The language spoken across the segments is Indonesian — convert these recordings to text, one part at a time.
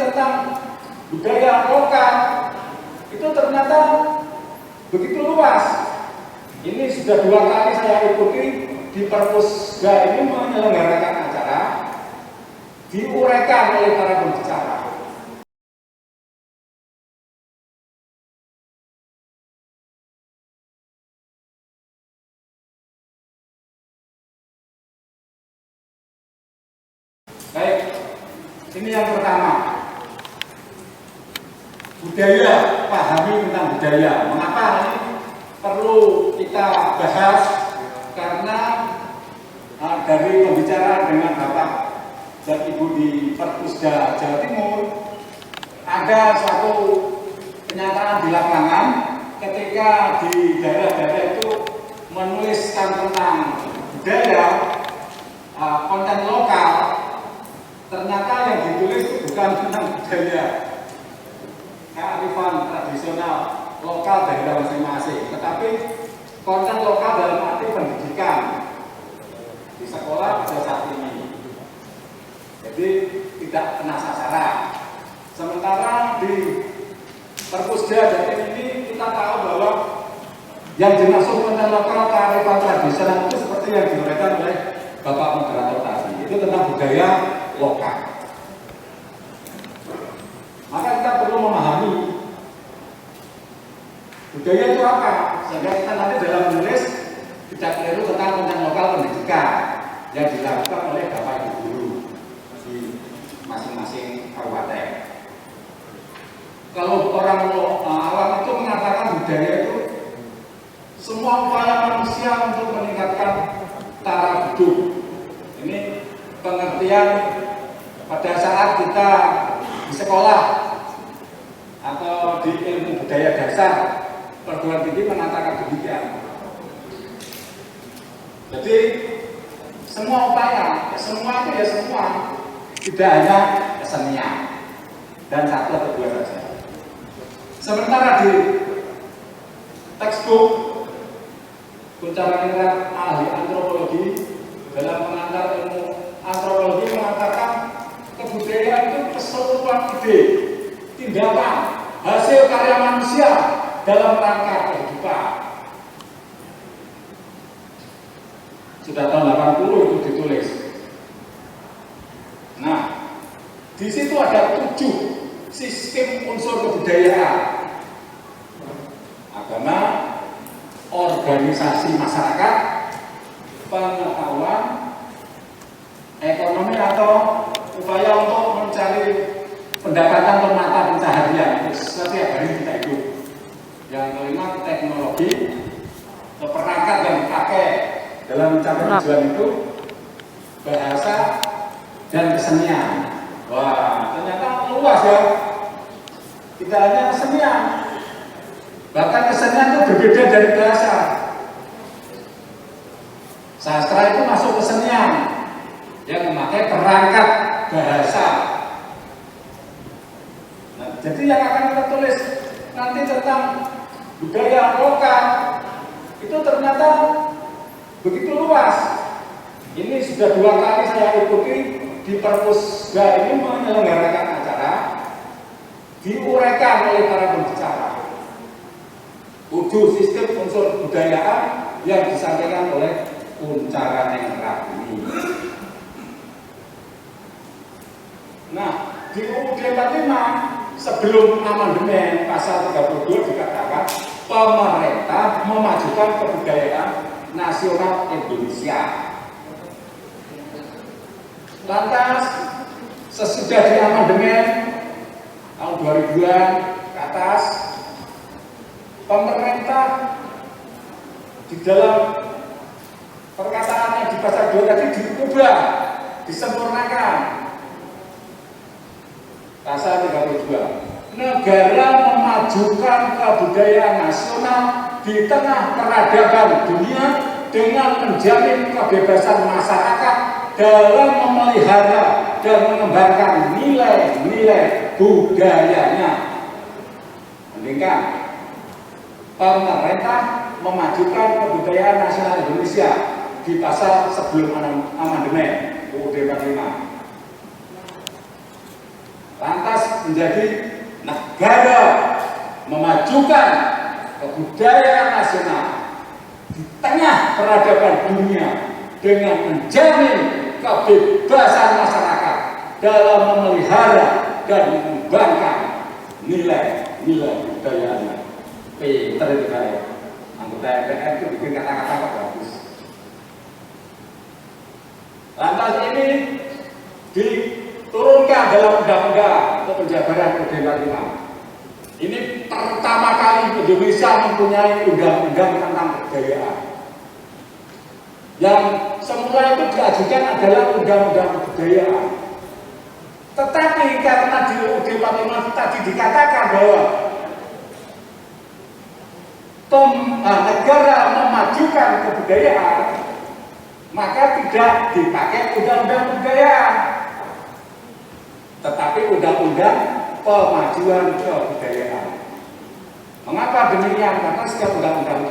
tentang budaya lokal itu ternyata begitu luas. Ini sudah 2 kali saya ikuti di Perpusda ini menyelenggarakan acara, diuraikan oleh para pembicara. Baik, ini yang pertama. Budaya, pahami tentang budaya. Mengapa ini perlu kita bahas? Karena dari pembicaraan dengan Bapak dan Ibu di Perpusda Jawa Timur, ada suatu kenyataan di lapangan ketika di daerah-daerah itu menuliskan tentang budaya, konten lokal, ternyata yang ditulis itu bukan tentang budaya kearifan tradisional lokal daerah masing-masing, tetapi konten lokal dalam arti pendidikan di sekolah pada saat ini. Jadi tidak kena sasaran. Sementara di Perpusda Jatim ini kita tahu bahwa yang dimaksud konten lokal kearifan tradisional itu seperti yang diuraikan oleh Bapak moderator tadi, itu tentang budaya lokal. Maka kita perlu memahami budaya itu apa, sehingga kita nanti dalam menulis tidak keliru tentang konten lokal pendidikan yang dilakukan oleh Bapak Ibu guru di masing-masing kabupaten. Kalau orang awam itu mengatakan budaya itu semua upaya manusia untuk meningkatkan taraf hidup. Ini pengertian pada saat kita di sekolah atau di ilmu budaya dasar perguruan tinggi mengatakan demikian. Jadi semua upaya, semua itu ya semua, tidak hanya kesenian dan satu atau dua saja. Sementara di textbook Kuncharaning ahli antropologi dalam pengantar ilmu antropologi mengatakan kebudayaan itu keseluruhan ide, tindakan, hasil karya manusia dalam rangka kehidupan. Sudah tahun 80 itu ditulis. Nah, di situ ada 7 sistem unsur kebudayaan: agama, organisasi masyarakat, pengetahuan, ekonomi atau upaya untuk mencari pendapatan atau mata pencaharian setiap hari kita hidup. Yang kelima, teknologi, perangkat yang dipakai dalam mencapai tujuan itu, bahasa dan kesenian. Wah, ternyata luas ya. Tidak hanya kesenian, bahkan kesenian itu berbeda dari bahasa. Sastra itu masuk kesenian yang memakai perangkat bahasa. Nah, jadi yang akan kita tulis nanti tentang budaya lokal itu ternyata begitu luas. Ini sudah 2 kali saya ikuti di Perpusda ini menyelenggarakan acara, diuraikan oleh para pembicara 7 sistem unsur kebudayaan yang disampaikan oleh Kuncharaning ini. Nah, di UUD 45 sebelum amandemen pasal 32 dikatakan pemerintah memajukan kebudayaan nasional Indonesia. Lantas sesudah di amandemen tahun 2000-an ke atas, pemerintah di dalam perkataannya di pasal 2 tadi diubah, disempurnakan. Pasal 32, negara memajukan kebudayaan nasional di tengah peradaban dunia dengan menjamin kebebasan masyarakat dalam memelihara dan mengembangkan nilai-nilai budayanya. Mendingkan, pemerintah memajukan kebudayaan nasional Indonesia di pasal sebelum amandemen UUD 45. Lantas menjadi negara memajukan kebudayaan nasional di tengah peradaban dunia dengan menjamin kebebasan masyarakat dalam memelihara dan mengembangkan nilai-nilai budayanya. Pinter itu saya. Anggota MPR itu bikin kata-kata bagus. Lantas ini diturunkan dalam undang-undang untuk penjabaran budaya. Ini pertama kali Indonesia mempunyai undang-undang tentang kebudayaan. Yang semula itu diajukan adalah undang-undang kebudayaan. Tetapi karena di UUD 45 tadi dikatakan bahwa negara memajukan kebudayaan, maka tidak dipakai undang-undang kebudayaan, tetapi undang-undang pemajuan kebudayaan. Mengapa demikian? Karena setiap undang-undang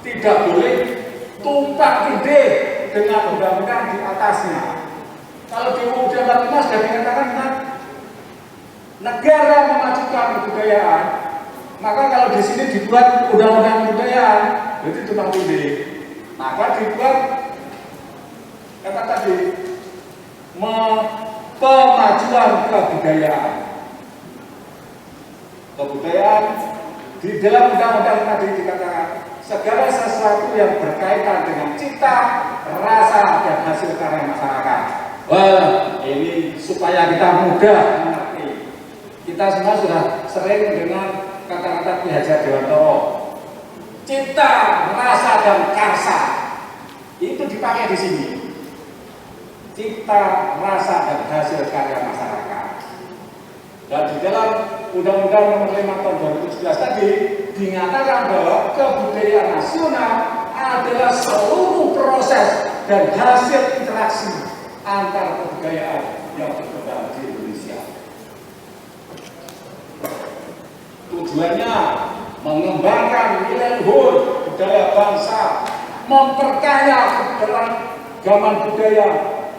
tidak boleh tumpang tindih dengan undang-undang di atasnya. Kalau di UUD 45 sudah dikatakan negara memajukan kebudayaan, maka kalau di sini dibuat undang-undang kebudayaan, berarti tumpang tindih. Maka dibuat kata tadi pemajuan kebudayaan. Kebudayaan di dalam undang-undang tadi dikatakan segala sesuatu yang berkaitan dengan cita, rasa, dan hasil karya masyarakat. Wah, ini supaya kita mudah mengerti. Kita semua sudah sering mendengar kata-kata Ki Hajar Dewantara. Cita, rasa, dan karsa itu dipakai di sini. Cita, rasa, dan hasil karya masyarakat. Dan di dalam Undang-Undang Nomor 5 Tahun 2017 tadi dinyatakan bahwa kebudayaan nasional adalah seluruh proses dan hasil interaksi antar kebudayaan yang berkembang di Indonesia. Tujuannya mengembangkan nilai luhur budaya bangsa, memperkaya keberagaman budaya,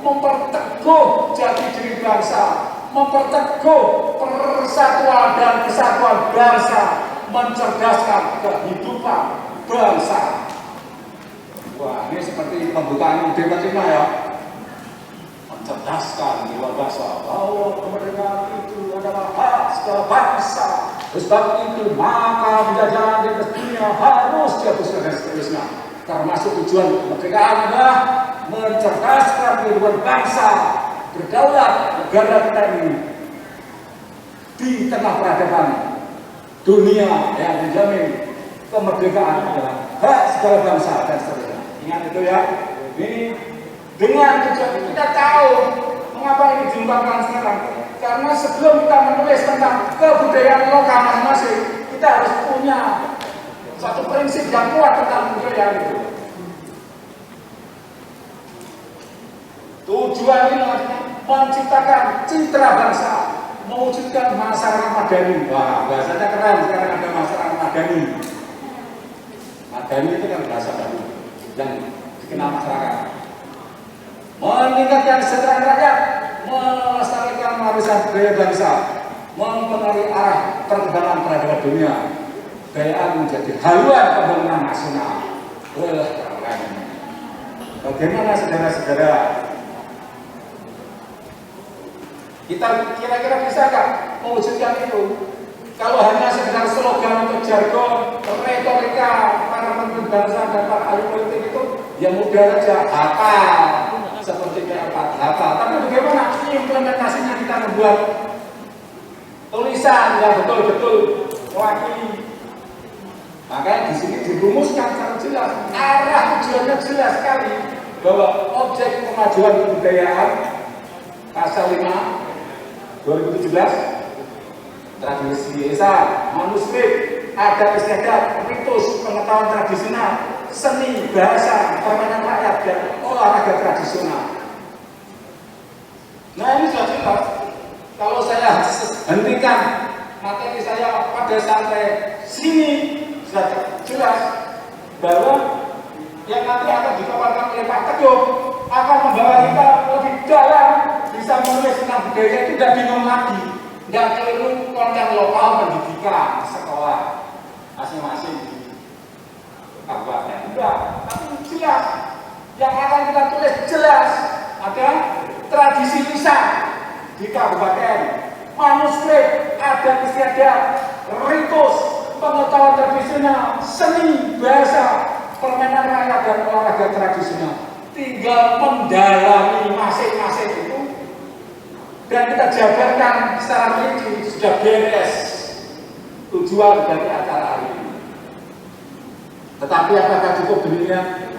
memperteguh jati diri bangsa, memperteguh persatuan dan kesatuan bangsa, mencerdaskan kehidupan bangsa. Wah, ini seperti pembukaan UUD 45 ya. Mencerdaskan jiwa bangsa bahwa kemerdekaan itu adalah hak segala bangsa. Sebab itu maka penjajahan di dunia harus dihapuskan dan seterusnya. Termasuk tujuan kemerdekaan adalah mencerdaskan kehidupan bangsa, berdaulat negara kita ini di tengah peradaban dunia yang menjamin kemerdekaan adalah hak segala bangsa dan seterusnya. Ingat itu ya. Ini dengan tujuan kita tahu mengapa ini diungkapkan sekarang. Karena sebelum kita menulis tentang kebudayaan lokal masing-masing, kita harus punya satu prinsip yang kuat tentang kebudayaan itu. Tujuan ini menciptakan citra bangsa, mewujudkan masyarakat madani. Wah, bahasanya keren sekarang ada masyarakat madani. Madani itu kan bahasa baru yang dikenal masyarakat. Meningkatkan kesejahteraan rakyat, melestarikan warisan budaya bangsa, mempengaruhi arah perkembangan peradaban dunia, kebudayaan menjadi haluan pembangunan nasional. Wah, keren. Bagaimana saudara-saudara? Kita kira-kira bisa nggak mewujudkan itu? Kalau hanya sekedar slogan atau jargon, retorika para pemimpin bangsa dan para ahli politik itu, ya mudah saja hafal seperti kayak hafal. Tapi bagaimana implementasinya kita membuat tulisan yang betul-betul mewakili? Makanya di sini dirumuskan secara jelas, arah tujuannya jelas sekali bahwa objek kemajuan kebudayaan pasal 5 2017 tradisi lisan, manuskrip, adat istiadat, ritus, pengetahuan tradisional, seni, bahasa, permainan rakyat, dan olahraga tradisional. Nah ini sudah jelas. Kalau saya hentikan materi saya pada sampai sini, sudah jelas bahwa yang nanti akan dipaparkan oleh Pak Teguh akan membawa kita lebih dalam, bisa menulis tentang budaya itu tidak bingung lagi. nggak keliru konten lokal pendidikan sekolah masing-masing di kabupaten. Enggak, tapi jelas yang akan kita tulis jelas ada tradisi lisan di kabupaten, manuskrip, adat istiadat, ritus, pengetahuan tradisional, seni, bahasa, permainan rakyat dan olahraga tradisional. Tinggal mendalami masing-masing itu dan kita jabarkan secara rinci. Sudah beres tujuan dari acara hari ini. Tetapi apakah cukup demikian?